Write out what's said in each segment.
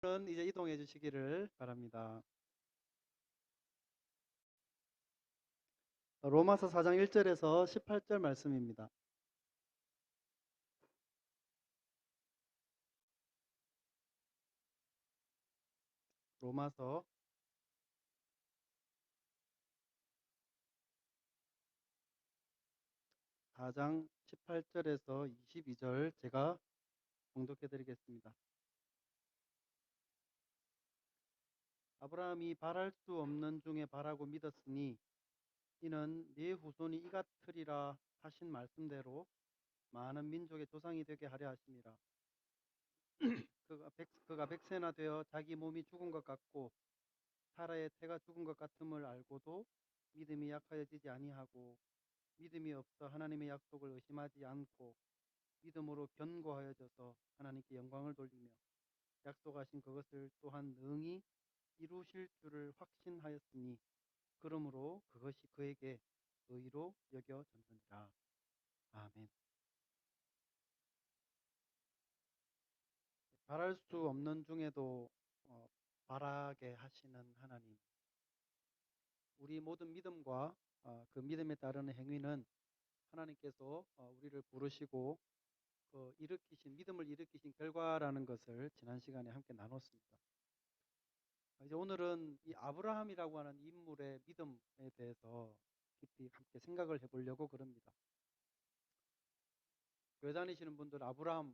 는 이제 이동해 주시기를 바랍니다. 로마서 4장 1절에서 18절 말씀입니다. 로마서 4장 18절에서 22절 제가 봉독해 드리겠습니다. 아브라함이 바랄 수 없는 중에 바라고 믿었으니 이는 네 후손이 이같으리라 하신 말씀대로 많은 민족의 조상이 되게 하려 하심이라. 그가 백세나 되어 자기 몸이 죽은 것 같고 사라의 태가 죽은 것 같음을 알고도 믿음이 약하여지지 아니하고 믿음이 없어 하나님의 약속을 의심하지 않고 믿음으로 견고하여져서 하나님께 영광을 돌리며 약속하신 그것을 또한 능히 이루실 줄을 확신하였으니 그러므로 그것이 그에게 의로 여겨졌느니라. 아멘. 바랄 수 없는 중에도 바라게 하시는 하나님. 우리 모든 믿음과 그 믿음에 따르는 행위는 하나님께서 우리를 부르시고 일으키신 믿음을 일으키신 결과라는 것을 지난 시간에 함께 나눴습니다. 이제 오늘은 이 아브라함이라고 하는 인물의 믿음에 대해서 깊이 함께 생각을 해보려고 그럽니다. 교회 다니시는 분들 아브라함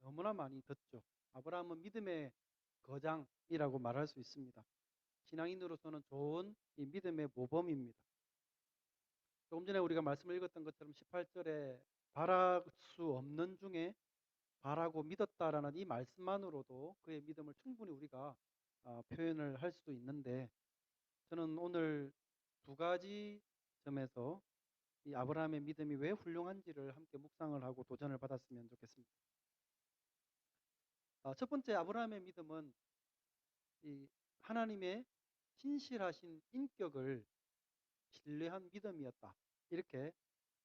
너무나 많이 듣죠. 아브라함은 믿음의 거장이라고 말할 수 있습니다. 신앙인으로서는 좋은 이 믿음의 모범입니다. 조금 전에 우리가 말씀을 읽었던 것처럼 18절에 바랄 수 없는 중에 바라고 믿었다라는 이 말씀만으로도 그의 믿음을 충분히 우리가 표현을 할 수 있는데, 저는 오늘 두 가지 점에서 이 아브라함의 믿음이 왜 훌륭한지를 함께 묵상을 하고 도전을 받았으면 좋겠습니다. 첫 번째, 아브라함의 믿음은 이 하나님의 신실하신 인격을 신뢰한 믿음이었다, 이렇게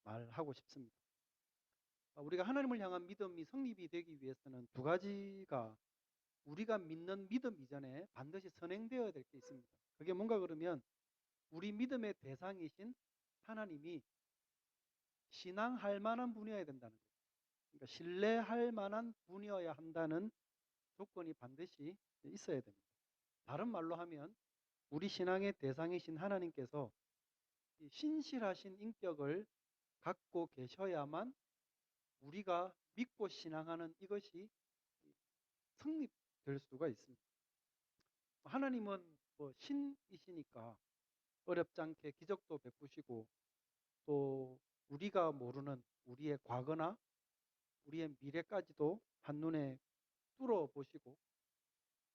말하고 싶습니다. 우리가 하나님을 향한 믿음이 성립이 되기 위해서는 두 가지가 우리가 믿는 믿음 이전에 반드시 선행되어야 될 게 있습니다. 그게 뭔가 그러면 우리 믿음의 대상이신 하나님이 신앙할 만한 분이어야 된다는 거예요. 그러니까 신뢰할 만한 분이어야 한다는 조건이 반드시 있어야 됩니다. 다른 말로 하면 우리 신앙의 대상이신 하나님께서 신실하신 인격을 갖고 계셔야만 우리가 믿고 신앙하는 이것이 성립될 수가 있습니다. 하나님은 신이시니까 어렵지 않게 기적도 베푸시고 또 우리가 모르는 우리의 과거나 우리의 미래까지도 한눈에 뚫어보시고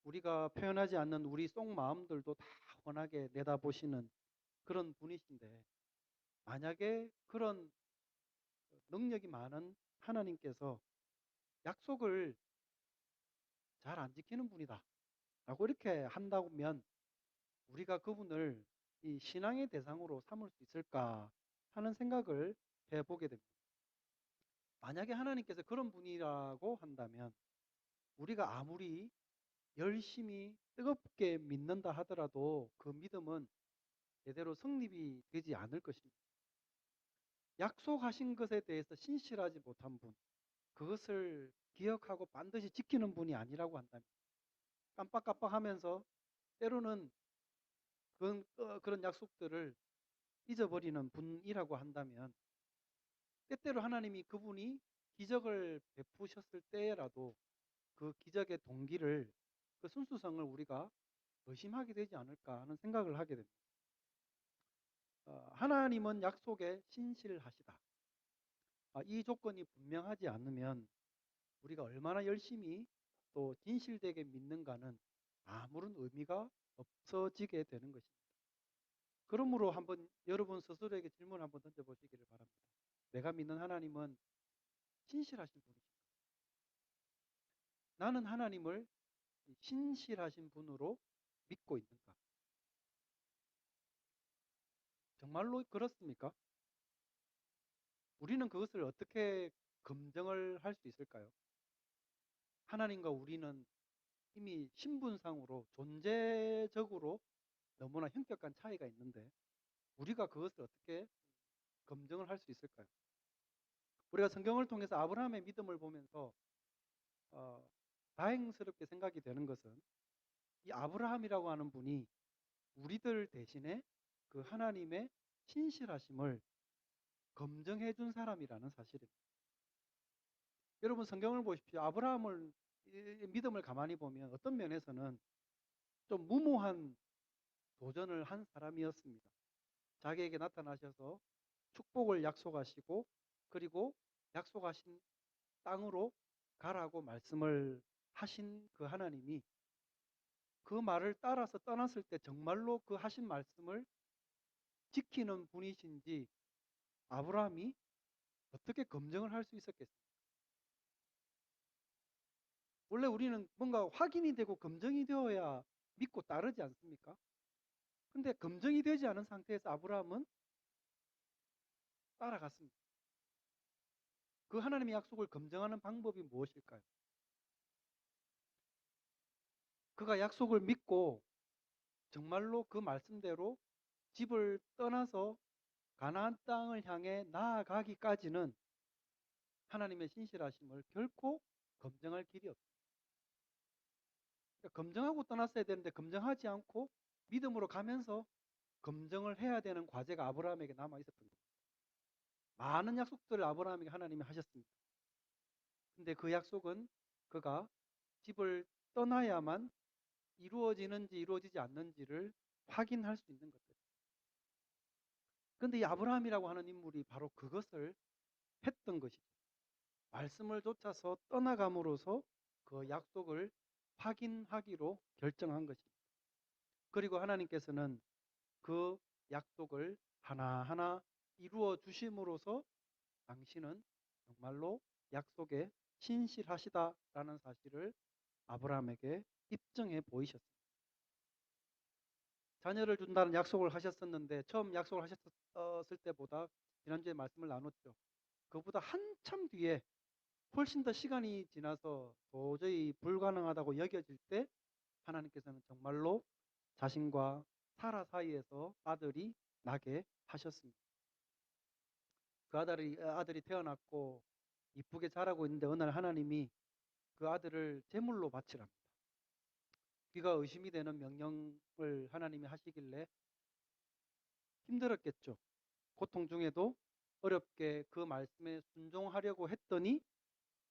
우리가 표현하지 않는 우리 속마음들도 다 훤하게 내다보시는 그런 분이신데, 만약에 그런 능력이 많은 하나님께서 약속을 잘 안 지키는 분이다 라고 이렇게 한다면 우리가 그분을 이 신앙의 대상으로 삼을 수 있을까 하는 생각을 해보게 됩니다. 만약에 하나님께서 그런 분이라고 한다면 우리가 아무리 열심히 뜨겁게 믿는다 하더라도 그 믿음은 제대로 성립이 되지 않을 것입니다. 약속하신 것에 대해서 신실하지 못한 분, 그것을 기억하고 반드시 지키는 분이 아니라고 한다면, 깜빡깜빡하면서 때로는 그런 약속들을 잊어버리는 분이라고 한다면, 때때로 하나님이 그분이 기적을 베푸셨을 때라도 그 기적의 동기를, 그 순수성을 우리가 의심하게 되지 않을까 하는 생각을 하게 됩니다. 하나님은 약속에 신실하시다. 이 조건이 분명하지 않으면 우리가 얼마나 열심히 또 진실되게 믿는가는 아무런 의미가 없어지게 되는 것입니다. 그러므로 한번 여러분 스스로에게 질문 한번 던져보시기를 바랍니다. 내가 믿는 하나님은 신실하신 분이신가? 나는 하나님을 신실하신 분으로 믿고 있는가? 정말로 그렇습니까? 우리는 그것을 어떻게 검증을 할 수 있을까요? 하나님과 우리는 이미 신분상으로 존재적으로 너무나 현격한 차이가 있는데 우리가 그것을 어떻게 검증을 할 수 있을까요? 우리가 성경을 통해서 아브라함의 믿음을 보면서 다행스럽게 생각이 되는 것은 이 아브라함이라고 하는 분이 우리들 대신에 그 하나님의 신실하심을 검증해 준 사람이라는 사실입니다. 여러분 성경을 보십시오. 아브라함을 믿음을 가만히 보면 어떤 면에서는 좀 무모한 도전을 한 사람이었습니다. 자기에게 나타나셔서 축복을 약속하시고 그리고 약속하신 땅으로 가라고 말씀을 하신 그 하나님이 그 말을 따라서 떠났을 때 정말로 그 하신 말씀을 지키는 분이신지 아브라함이 어떻게 검증을 할 수 있었겠습니까? 원래 우리는 뭔가 확인이 되고 검증이 되어야 믿고 따르지 않습니까? 근데 검증이 되지 않은 상태에서 아브라함은 따라갔습니다. 그 하나님의 약속을 검증하는 방법이 무엇일까요? 그가 약속을 믿고 정말로 그 말씀대로 집을 떠나서 가나안 땅을 향해 나아가기까지는 하나님의 신실하심을 결코 검증할 길이 없습니다. 그러니까 검증하고 떠났어야 되는데 검증하지 않고 믿음으로 가면서 검증을 해야 되는 과제가 아브라함에게 남아 있었던 겁니다. 많은 약속들을 아브라함에게 하나님이 하셨습니다. 근데 그 약속은 그가 집을 떠나야만 이루어지는지 이루어지지 않는지를 확인할 수 있는 것들. 그런데 이 아브라함이라고 하는 인물이 바로 그것을 했던 것이죠. 말씀을 쫓아서 떠나감으로써 그 약속을 확인하기로 결정한 것입니다. 그리고 하나님께서는 그 약속을 하나하나 이루어 주심으로써 당신은 정말로 약속에 신실하시다라는 사실을 아브라함에게 입증해 보이셨습니다. 자녀를 준다는 약속을 하셨었는데 처음 약속을 하셨을 때보다 지난주에 말씀을 나눴죠. 그보다 한참 뒤에 훨씬 더 시간이 지나서 도저히 불가능하다고 여겨질 때 하나님께서는 정말로 자신과 사라 사이에서 아들이 나게 하셨습니다. 그 아들이 태어났고 이쁘게 자라고 있는데 어느 날 하나님이 그 아들을 제물로 바치랍니다. 귀가 의심이 되는 명령을 하나님이 하시길래 힘들었겠죠. 고통 중에도 어렵게 그 말씀에 순종하려고 했더니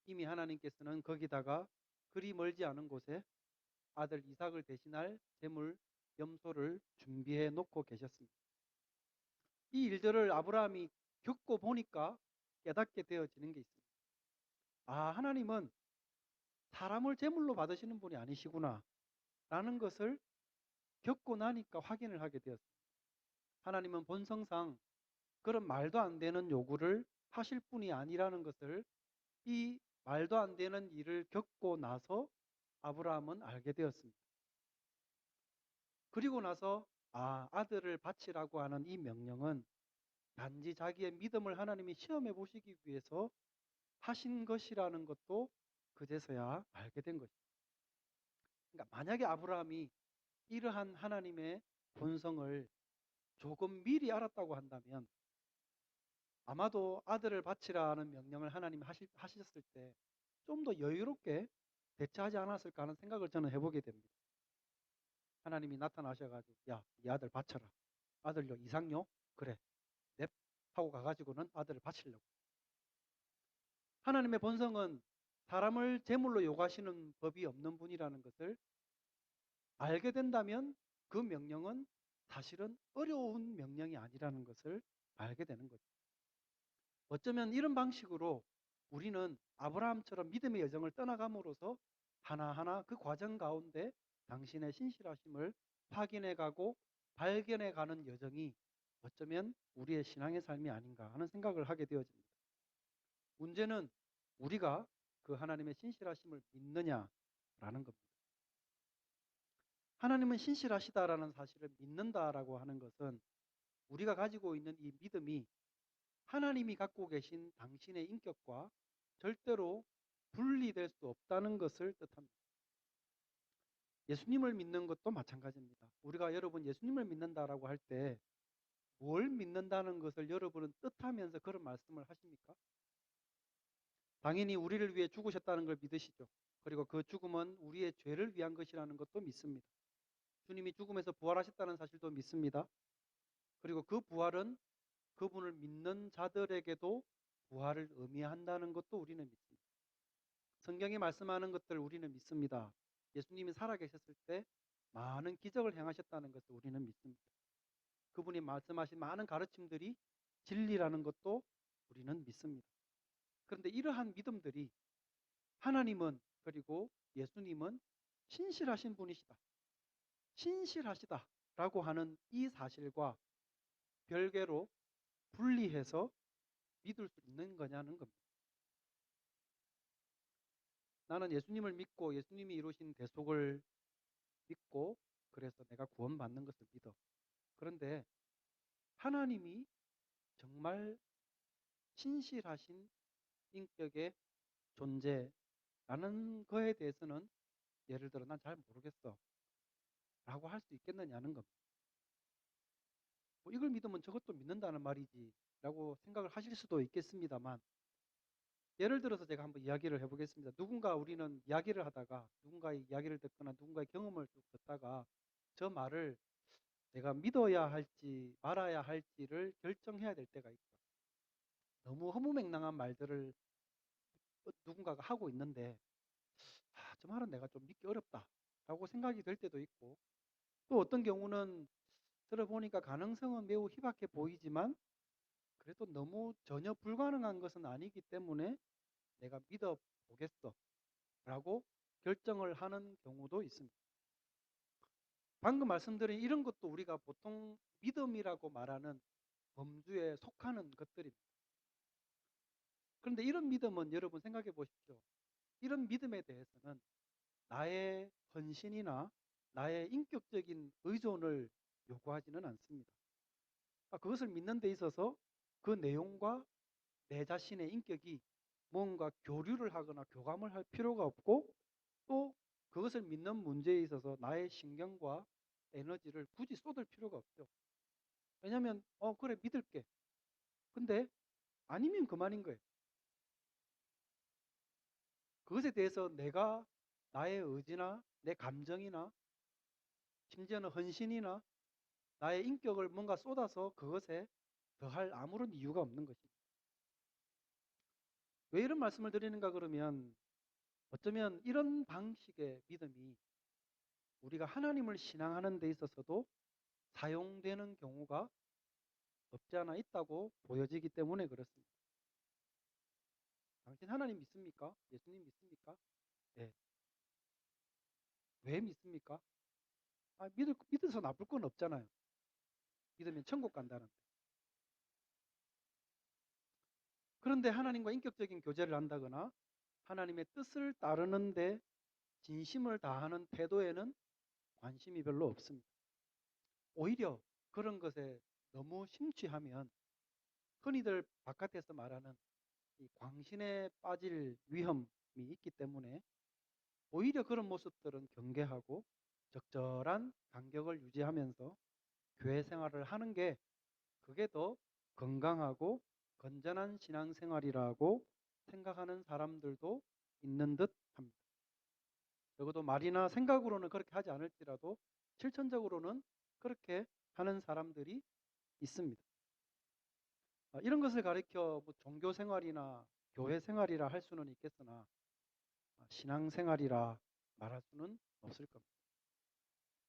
이미 하나님께서는 거기다가 그리 멀지 않은 곳에 아들 이삭을 대신할 제물 염소를 준비해 놓고 계셨습니다. 이 일들을 아브라함이 겪고 보니까 깨닫게 되어지는 게 있습니다. 아, 하나님은 사람을 제물로 받으시는 분이 아니시구나 라는 것을 겪고 나니까 확인을 하게 되었습니다. 하나님은 본성상 그런 말도 안 되는 요구를 하실 분이 아니라는 것을 이 말도 안 되는 일을 겪고 나서 아브라함은 알게 되었습니다. 그리고 나서 아들을 바치라고 하는 이 명령은 단지 자기의 믿음을 하나님이 시험해 보시기 위해서 하신 것이라는 것도 그제서야 알게 된 것입니다. 그러니까 만약에 아브라함이 이러한 하나님의 본성을 조금 미리 알았다고 한다면 아마도 아들을 바치라는 명령을 하나님이 하셨을 때 좀 더 여유롭게 대처하지 않았을까 하는 생각을 저는 해보게 됩니다. 하나님이 나타나셔가지고 야, 이 아들 바쳐라. 아들요, 이삭요? 그래. 넵 하고 가가지고는 아들을 바치려고. 하나님의 본성은 사람을 제물로 요구하시는 법이 없는 분이라는 것을 알게 된다면 그 명령은 사실은 어려운 명령이 아니라는 것을 알게 되는 거죠. 어쩌면 이런 방식으로 우리는 아브라함처럼 믿음의 여정을 떠나감으로써 하나하나 그 과정 가운데 당신의 신실하심을 확인해 가고 발견해 가는 여정이 어쩌면 우리의 신앙의 삶이 아닌가 하는 생각을 하게 되어집니다. 문제는 우리가 그 하나님의 신실하심을 믿느냐라는 겁니다. 하나님은 신실하시다라는 사실을 믿는다라고 하는 것은 우리가 가지고 있는 이 믿음이 하나님이 갖고 계신 당신의 인격과 절대로 분리될 수 없다는 것을 뜻합니다. 예수님을 믿는 것도 마찬가지입니다. 우리가 여러분 예수님을 믿는다라고 할 때 뭘 믿는다는 것을 여러분은 뜻하면서 그런 말씀을 하십니까? 당연히 우리를 위해 죽으셨다는 걸 믿으시죠. 그리고 그 죽음은 우리의 죄를 위한 것이라는 것도 믿습니다. 주님이 죽음에서 부활하셨다는 사실도 믿습니다. 그리고 그 부활은 그분을 믿는 자들에게도 부활을 의미한다는 것도 우리는 믿습니다. 성경이 말씀하는 것들 우리는 믿습니다. 예수님이 살아계셨을 때 많은 기적을 행하셨다는 것을 우리는 믿습니다. 그분이 말씀하신 많은 가르침들이 진리라는 것도 우리는 믿습니다. 그런데 이러한 믿음들이 하나님은 그리고 예수님은 신실하신 분이시다. 신실하시다라고 하는 이 사실과 별개로 분리해서 믿을 수 있는 거냐는 겁니다. 나는 예수님을 믿고 예수님이 이루신 대속을 믿고 그래서 내가 구원받는 것을 믿어. 그런데 하나님이 정말 신실하신 인격의 존재라는 거에 대해서는 예를 들어 난 잘 모르겠어 라고 할 수 있겠느냐는 겁니다. 뭐 이걸 믿으면 저것도 믿는다는 말이지 라고 생각을 하실 수도 있겠습니다만 예를 들어서 제가 한번 이야기를 해보겠습니다. 우리는 이야기를 하다가 누군가의 이야기를 듣거나 누군가의 경험을 쭉 듣다가 저 말을 내가 믿어야 할지 말아야 할지를 결정해야 될 때가 있죠. 너무 허무맹랑한 말들을 누군가가 하고 있는데 저 말은 내가 좀 믿기 어렵다라고 생각이 될 때도 있고 또 어떤 경우는 들어보니까 가능성은 매우 희박해 보이지만 그래도 너무 전혀 불가능한 것은 아니기 때문에 내가 믿어보겠어 라고 결정을 하는 경우도 있습니다. 방금 말씀드린 이런 것도 우리가 보통 믿음이라고 말하는 범주에 속하는 것들입니다. 그런데 이런 믿음은 여러분 생각해 보십시오. 이런 믿음에 대해서는 나의 헌신이나 나의 인격적인 의존을 요구하지는 않습니다. 그것을 믿는 데 있어서 그 내용과 내 자신의 인격이 뭔가 교류를 하거나 교감을 할 필요가 없고 또 그것을 믿는 문제에 있어서 나의 신경과 에너지를 굳이 쏟을 필요가 없죠. 왜냐하면 그래 믿을게. 근데 아니면 그만인 거예요. 그것에 대해서 내가 나의 의지나 내 감정이나 심지어는 헌신이나 나의 인격을 뭔가 쏟아서 그것에 더할 아무런 이유가 없는 것입니다. 왜 이런 말씀을 드리는가 그러면 어쩌면 이런 방식의 믿음이 우리가 하나님을 신앙하는 데 있어서도 사용되는 경우가 없지 않아 있다고 보여지기 때문에 그렇습니다. 당신 하나님 믿습니까? 예수님 믿습니까? 네. 왜 믿습니까? 믿어서 나쁠 건 없잖아요. 믿으면 천국 간다는데. 그런데 하나님과 인격적인 교제를 한다거나 하나님의 뜻을 따르는데 진심을 다하는 태도에는 관심이 별로 없습니다. 오히려 그런 것에 너무 심취하면 흔히들 바깥에서 말하는 이 광신에 빠질 위험이 있기 때문에 오히려 그런 모습들은 경계하고 적절한 간격을 유지하면서 교회 생활을 하는 게 그게 더 건강하고 건전한 신앙생활이라고 생각하는 사람들도 있는 듯 합니다. 적어도 말이나 생각으로는 그렇게 하지 않을지라도 실천적으로는 그렇게 하는 사람들이 있습니다. 이런 것을 가리켜 뭐 종교 생활이나 교회 생활이라 할 수는 있겠으나 신앙 생활이라 말할 수는 없을 겁니다.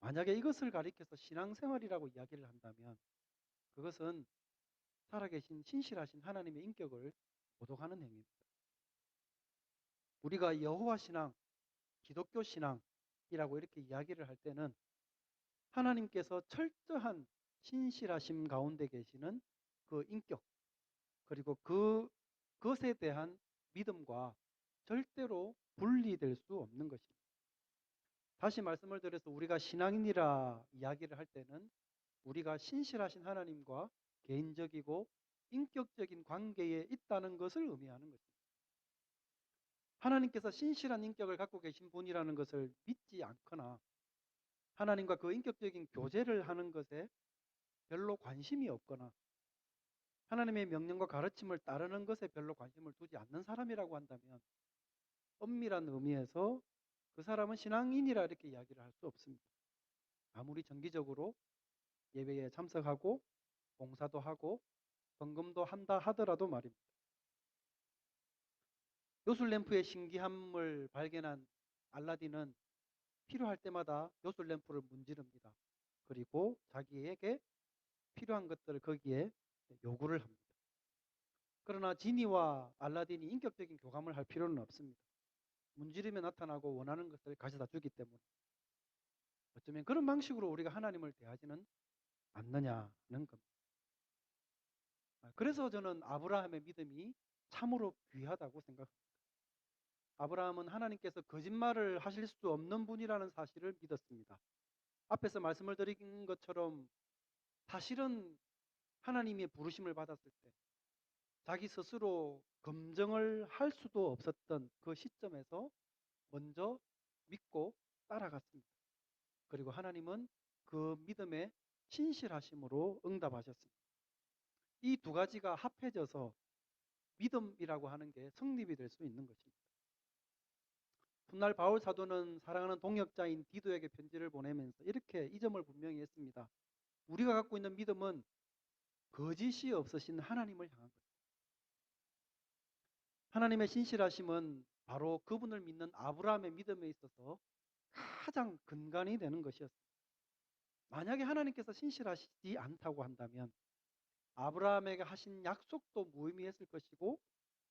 만약에 이것을 가리켜서 신앙 생활이라고 이야기를 한다면 그것은 살아계신 신실하신 하나님의 인격을 모독하는 행위입니다. 우리가 여호와 신앙, 기독교 신앙이라고 이렇게 이야기를 할 때는 하나님께서 철저한 신실하심 가운데 계시는 그 인격 그리고 그것에 대한 믿음과 절대로 분리될 수 없는 것입니다. 다시 말씀을 드려서 우리가 신앙인이라 이야기를 할 때는 우리가 신실하신 하나님과 개인적이고 인격적인 관계에 있다는 것을 의미하는 것입니다. 하나님께서 신실한 인격을 갖고 계신 분이라는 것을 믿지 않거나 하나님과 그 인격적인 교제를 하는 것에 별로 관심이 없거나 하나님의 명령과 가르침을 따르는 것에 별로 관심을 두지 않는 사람이라고 한다면 엄밀한 의미에서 그 사람은 신앙인이라 이렇게 이야기를 할 수 없습니다. 아무리 정기적으로 예배에 참석하고 봉사도 하고 헌금도 한다 하더라도 말입니다. 요술램프의 신기함을 발견한 알라딘은 필요할 때마다 요술램프를 문지릅니다. 그리고 자기에게 필요한 것들을 거기에 요구를 합니다. 그러나 지니와 알라딘이 인격적인 교감을 할 필요는 없습니다. 문지르며 나타나고 원하는 것을 가져다 주기 때문에 어쩌면 그런 방식으로 우리가 하나님을 대하지는 않느냐는 겁니다. 그래서 저는 아브라함의 믿음이 참으로 귀하다고 생각합니다. 아브라함은 하나님께서 거짓말을 하실 수 없는 분이라는 사실을 믿었습니다. 앞에서 말씀을 드린 것처럼 사실은 하나님의 부르심을 받았을 때 자기 스스로 검증을 할 수도 없었던 그 시점에서 먼저 믿고 따라갔습니다. 그리고 하나님은 그 믿음에 신실하심으로 응답하셨습니다. 이 두 가지가 합해져서 믿음이라고 하는 게 성립이 될 수 있는 것입니다. 훗날 바울 사도는 사랑하는 동역자인 디도에게 편지를 보내면서 이렇게 이 점을 분명히 했습니다. 우리가 갖고 있는 믿음은 거짓이 없으신 하나님을 향한 것. 하나님의 신실하심은 바로 그분을 믿는 아브라함의 믿음에 있어서 가장 근간이 되는 것이었습니다. 만약에 하나님께서 신실하시지 않다고 한다면 아브라함에게 하신 약속도 무의미했을 것이고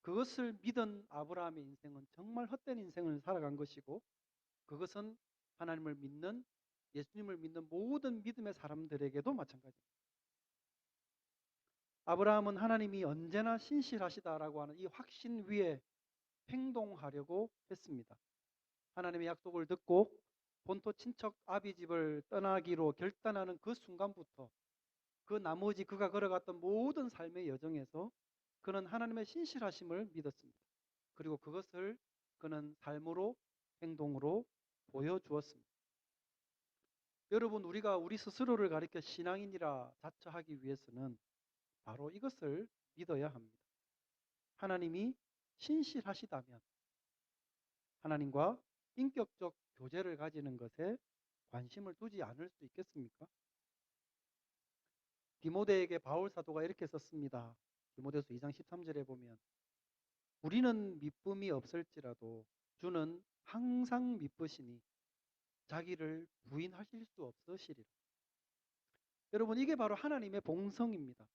그것을 믿은 아브라함의 인생은 정말 헛된 인생을 살아간 것이고 그것은 하나님을 믿는 예수님을 믿는 모든 믿음의 사람들에게도 마찬가지입니다. 아브라함은 하나님이 언제나 신실하시다라고 하는 이 확신 위에 행동하려고 했습니다. 하나님의 약속을 듣고 본토 친척 아비 집을 떠나기로 결단하는 그 순간부터 그 나머지 그가 걸어갔던 모든 삶의 여정에서 그는 하나님의 신실하심을 믿었습니다. 그리고 그것을 그는 삶으로 행동으로 보여주었습니다. 여러분, 우리가 우리 스스로를 가리켜 신앙인이라 자처하기 위해서는 바로 이것을 믿어야 합니다. 하나님이 신실하시다면 하나님과 인격적 교제를 가지는 것에 관심을 두지 않을 수 있겠습니까? 디모데에게 바울 사도가 이렇게 썼습니다. 디모데서 2장 13절에 보면 우리는 미쁨이 없을지라도 주는 항상 미쁘시니 자기를 부인하실 수 없으시리라. 여러분, 이게 바로 하나님의 본성입니다.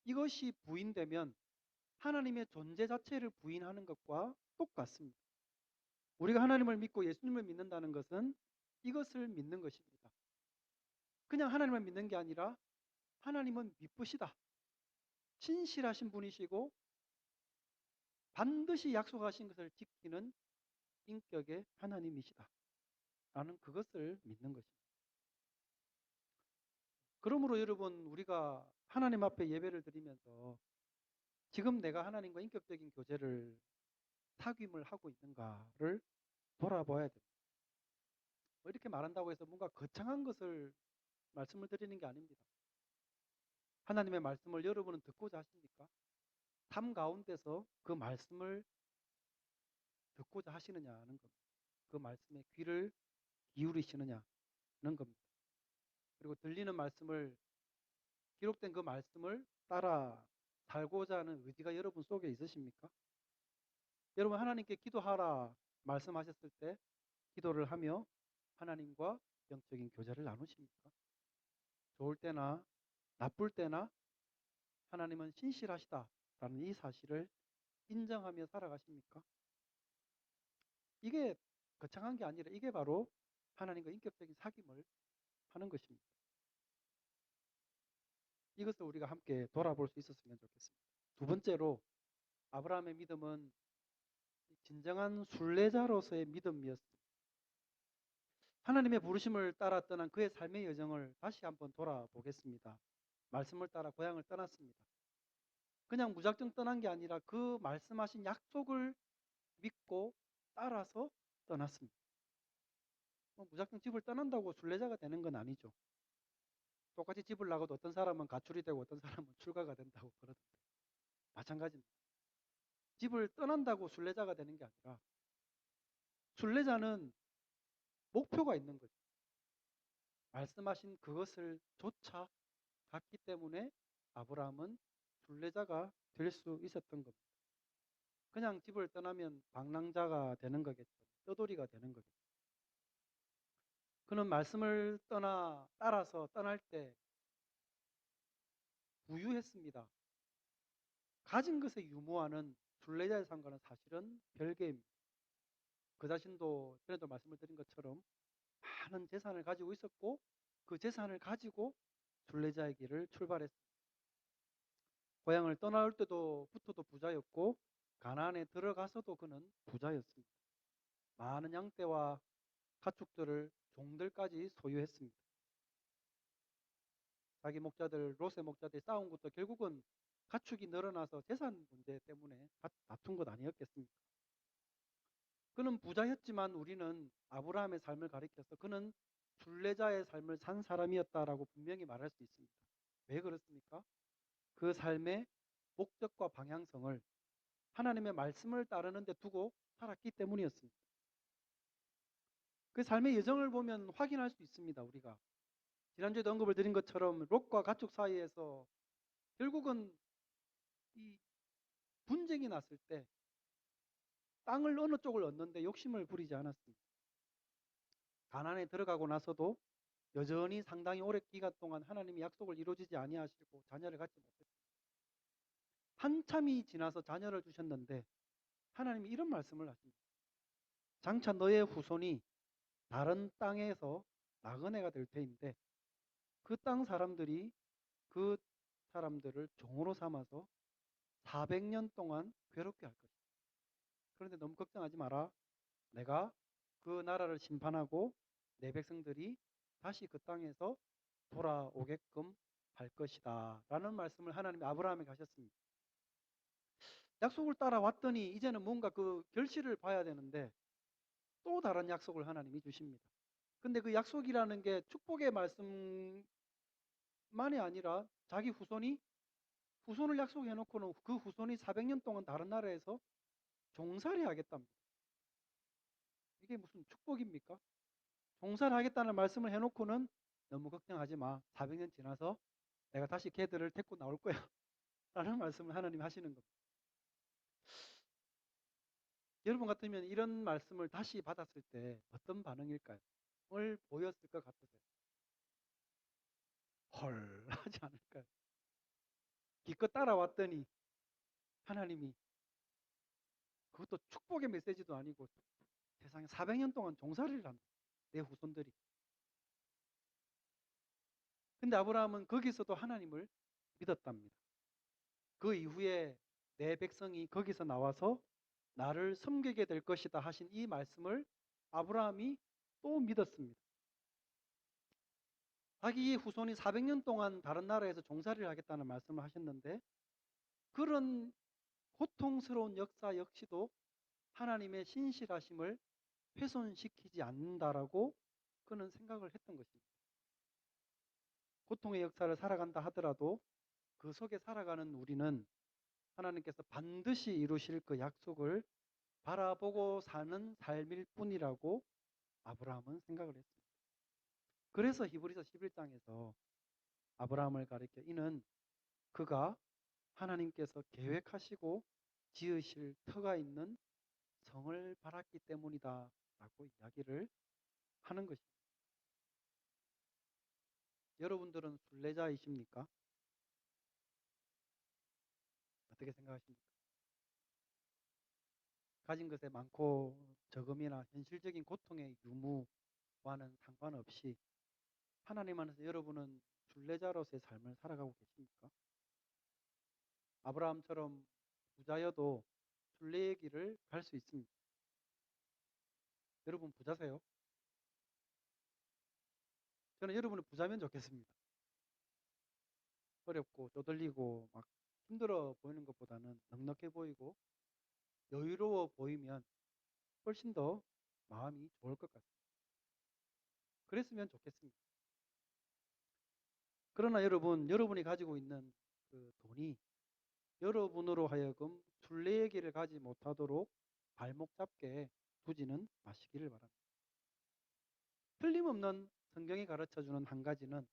이것이 부인되면 하나님의 존재 자체를 부인하는 것과 똑같습니다. 우리가 하나님을 믿고 예수님을 믿는다는 것은 이것을 믿는 것입니다. 그냥 하나님을 믿는 게 아니라 하나님은 미쁘시다. 신실하신 분이시고 반드시 약속하신 것을 지키는 인격의 하나님이시다. 라는 그것을 믿는 것입니다. 그러므로 여러분, 우리가 하나님 앞에 예배를 드리면서 지금 내가 하나님과 인격적인 교제를 사귐을 하고 있는가를 돌아봐야 됩니다. 뭐 이렇게 말한다고 해서 뭔가 거창한 것을 말씀을 드리는 게 아닙니다. 하나님의 말씀을 여러분은 듣고자 하십니까? 삶 가운데서 그 말씀을 듣고자 하시느냐는 겁니다. 그 말씀에 귀를 기울이시느냐는 겁니다. 그리고 들리는 말씀을 기록된 그 말씀을 따라 살고자 하는 의지가 여러분 속에 있으십니까? 여러분 하나님께 기도하라 말씀하셨을 때 기도를 하며 하나님과 영적인 교제를 나누십니까? 좋을 때나 나쁠 때나 하나님은 신실하시다라는 이 사실을 인정하며 살아가십니까? 이게 거창한 게 아니라 이게 바로 하나님과 인격적인 사귐을 하는 것입니다. 이것을 우리가 함께 돌아볼 수 있었으면 좋겠습니다. 두 번째로 아브라함의 믿음은 진정한 순례자로서의 믿음이었습니다. 하나님의 부르심을 따라 떠난 그의 삶의 여정을 다시 한번 돌아보겠습니다. 말씀을 따라 고향을 떠났습니다. 그냥 무작정 떠난 게 아니라 그 말씀하신 약속을 믿고 따라서 떠났습니다. 무작정 집을 떠난다고 순례자가 되는 건 아니죠. 똑같이 집을 나가도 어떤 사람은 가출이 되고 어떤 사람은 출가가 된다고 그러던데 마찬가지입니다. 집을 떠난다고 순례자가 되는 게 아니라 순례자는 목표가 있는 거죠. 말씀하신 그것을 조차 갔기 때문에 아브라함은 순례자가 될 수 있었던 겁니다. 그냥 집을 떠나면 방랑자가 되는 거겠죠. 떠돌이가 되는 거겠죠. 그는 말씀을 따라서 떠날 때 부유했습니다. 가진 것의 유무와는 순례자의 삶과는 사실은 별개입니다. 그 자신도 전에도 말씀을 드린 것처럼 많은 재산을 가지고 있었고 그 재산을 가지고 순례자의 길을 출발했습니다. 고향을 떠나올 때부터도 부자였고 가나안에 들어가서도 그는 부자였습니다. 많은 양떼와 가축들을 종들까지 소유했습니다. 자기 목자들 롯의 목자들이 싸운 것도 결국은 가축이 늘어나서 재산 문제 때문에 다툰 것 아니었겠습니까? 그는 부자였지만 우리는 아브라함의 삶을 가리켜서 그는 순례자의 삶을 산 사람이었다라고 분명히 말할 수 있습니다. 왜 그렇습니까? 그 삶의 목적과 방향성을 하나님의 말씀을 따르는 데 두고 살았기 때문이었습니다. 그 삶의 여정을 보면 확인할 수 있습니다. 우리가 지난주에도 언급을 드린 것처럼 롯과 가축 사이에서 결국은 이 분쟁이 났을 때 땅을 어느 쪽을 얻는데 욕심을 부리지 않았습니다. 가나안에 들어가고 나서도 여전히 상당히 오랜 기간 동안 하나님이 약속을 이루어지지 아니하시고 자녀를 갖지 못했습니다. 한참이 지나서 자녀를 주셨는데 하나님이 이런 말씀을 하십니다. 장차 너의 후손이 다른 땅에서 나그네가 될 터인데 그 땅 사람들이 그 사람들을 종으로 삼아서 400년 동안 괴롭게 할 것이다. 그런데 너무 걱정하지 마라. 내가 그 나라를 심판하고 내 백성들이 다시 그 땅에서 돌아오게끔 할 것이다. 라는 말씀을 하나님이 아브라함에게 하셨습니다. 약속을 따라왔더니 이제는 뭔가 그 결실을 봐야 되는데 또 다른 약속을 하나님이 주십니다. 근데 그 약속이라는 게 축복의 말씀만이 아니라 자기 후손을 약속해 놓고는 그 후손이 400년 동안 다른 나라에서 종살이 하겠답니다. 이게 무슨 축복입니까? 종살이 하겠다는 말씀을 해놓고는 너무 걱정하지 마. 400년 지나서 내가 다시 걔들을 데리고 나올 거야. 라는 말씀을 하나님이 하시는 겁니다. 여러분 같으면 이런 말씀을 다시 받았을 때 어떤 반응일까요? 뭘 보였을 것 같으세요? 헐 하지 않을까요? 기껏 따라왔더니 하나님이 그것도 축복의 메시지도 아니고 세상에 400년 동안 종살이를 한다. 내 후손들이. 근데 아브라함은 거기서도 하나님을 믿었답니다. 그 이후에 내 백성이 거기서 나와서 나를 섬기게 될 것이다 하신 이 말씀을 아브라함이 또 믿었습니다. 자기 후손이 400년 동안 다른 나라에서 종살이를 하겠다는 말씀을 하셨는데 그런 고통스러운 역사 역시도 하나님의 신실하심을 훼손시키지 않는다라고 그는 생각을 했던 것입니다. 고통의 역사를 살아간다 하더라도 그 속에 살아가는 우리는 하나님께서 반드시 이루실 그 약속을 바라보고 사는 삶일 뿐이라고 아브라함은 생각을 했습니다. 그래서 히브리서 11장에서 아브라함을 가리켜 이는 그가 하나님께서 계획하시고 지으실 터가 있는 성을 바랐기 때문이다 라고 이야기를 하는 것입니다. 여러분들은 순례자이십니까? 어떻게 생각하십니까? 가진 것에 많고 적음이나 현실적인 고통의 유무와는 상관없이 하나님 안에서 여러분은 순례자로서의 삶을 살아가고 계십니까? 아브라함처럼 부자여도 순례의 길을 갈 수 있습니다. 여러분 부자세요? 저는 여러분이 부자면 좋겠습니다. 어렵고 쪼들리고 막 힘들어 보이는 것보다는 넉넉해 보이고 여유로워 보이면 훨씬 더 마음이 좋을 것 같습니다. 그랬으면 좋겠습니다. 그러나 여러분이 가지고 있는 그 돈이 여러분으로 하여금 순례의 길을 가지 못하도록 발목 잡게 두지는 마시기를 바랍니다. 틀림없는 성경이 가르쳐주는 한 가지는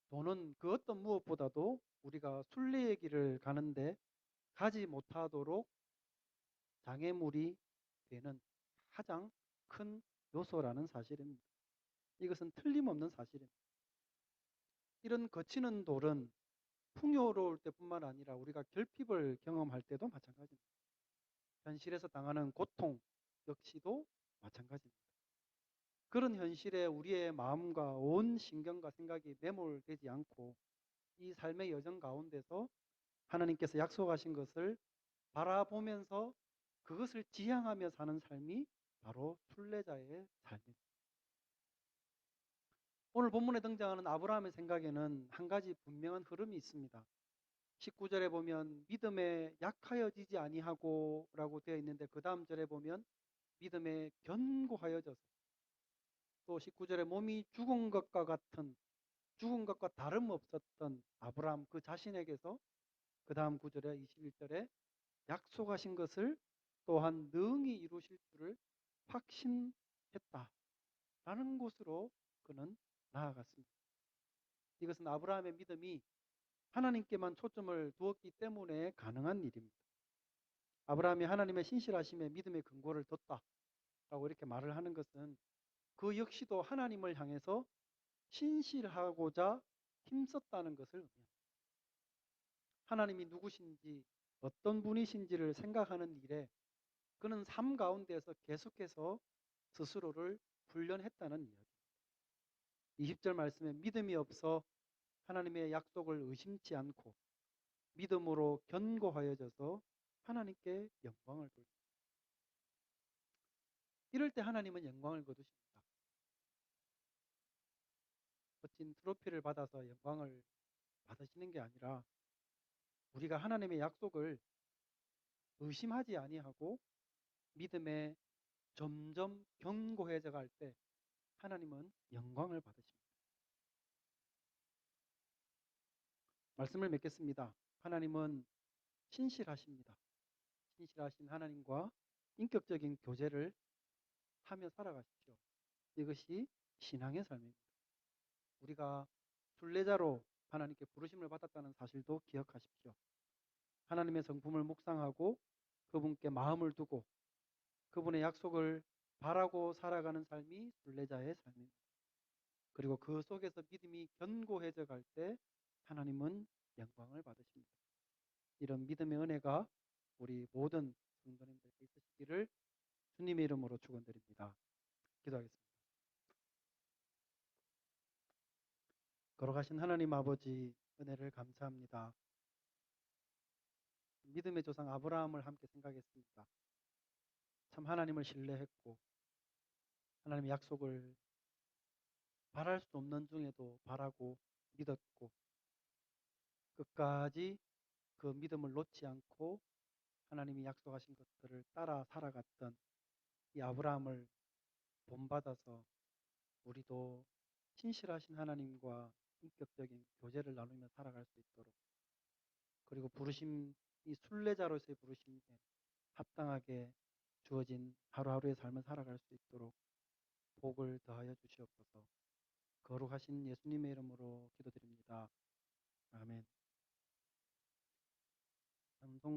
돈은 그 어떤 무엇보다도 우리가 순례의 길을 가는데 가지 못하도록 장애물이 되는 가장 큰 요소라는 사실입니다. 이것은 틀림없는 사실입니다. 이런 거치는 돌은 풍요로울 때뿐만 아니라 우리가 결핍을 경험할 때도 마찬가지입니다. 현실에서 당하는 고통 역시도 마찬가지입니다. 그런 현실에 우리의 마음과 온 신경과 생각이 매몰되지 않고 이 삶의 여정 가운데서 하나님께서 약속하신 것을 바라보면서 그것을 지향하며 사는 삶이 바로 순례자의 삶입니다. 오늘 본문에 등장하는 아브라함의 생각에는 한 가지 분명한 흐름이 있습니다. 19절에 보면 믿음에 약하여지지 아니하고 라고 되어 있는데 그 다음 절에 보면 믿음에 견고하여져서, 또 19절에 몸이 죽은 것과 다름없었던 아브라함 그 자신에게서 그 다음 9절에 21절에 약속하신 것을 또한 능히 이루실 줄을 확신했다 라는 곳으로 그는 나아갔습니다. 이것은 아브라함의 믿음이 하나님께만 초점을 두었기 때문에 가능한 일입니다. 아브라함이 하나님의 신실하심에 믿음의 근거를 뒀다라고 이렇게 말을 하는 것은 그 역시도 하나님을 향해서 신실하고자 힘썼다는 것을 의미합니다. 하나님이 누구신지 어떤 분이신지를 생각하는 일에 그는 삶 가운데서 계속해서 스스로를 훈련했다는 이야기입니다. 20절 말씀에 믿음이 없어 하나님의 약속을 의심치 않고 믿음으로 견고하여져서 하나님께 영광을 돌립니다. 이럴 때 하나님은 영광을 거두십니다. 멋진 트로피를 받아서 영광을 받으시는 게 아니라 우리가 하나님의 약속을 의심하지 아니하고 믿음에 점점 견고해져 갈 때 하나님은 영광을 받으십니다. 말씀을 맺겠습니다. 하나님은 신실하십니다. 신실하신 하나님과 인격적인 교제를 하며 살아가십시오. 이것이 신앙의 삶입니다. 우리가 순례자로 하나님께 부르심을 받았다는 사실도 기억하십시오. 하나님의 성품을 묵상하고 그분께 마음을 두고 그분의 약속을 바라고 살아가는 삶이 순례자의 삶입니다. 그리고 그 속에서 믿음이 견고해져 갈 때 하나님은 영광을 받으십니다. 이런 믿음의 은혜가 우리 모든 성도님들께 있으시기를 주님의 이름으로 축원드립니다. 기도하겠습니다. 걸어가신 하나님 아버지 은혜를 감사합니다. 믿음의 조상 아브라함을 함께 생각했습니다. 참 하나님을 신뢰했고 하나님의 약속을 바랄 수 없는 중에도 바라고 믿었고 끝까지 그 믿음을 놓지 않고 하나님이 약속하신 것들을 따라 살아갔던 이 아브라함을 본받아서 우리도 신실하신 하나님과 인격적인 교제를 나누며 살아갈 수 있도록, 그리고 이 순례자로서의 부르심에 합당하게 주어진 하루하루의 삶을 살아갈 수 있도록 복을 더하여 주시옵소서. 거룩하신 예수님의 이름으로 기도드립니다.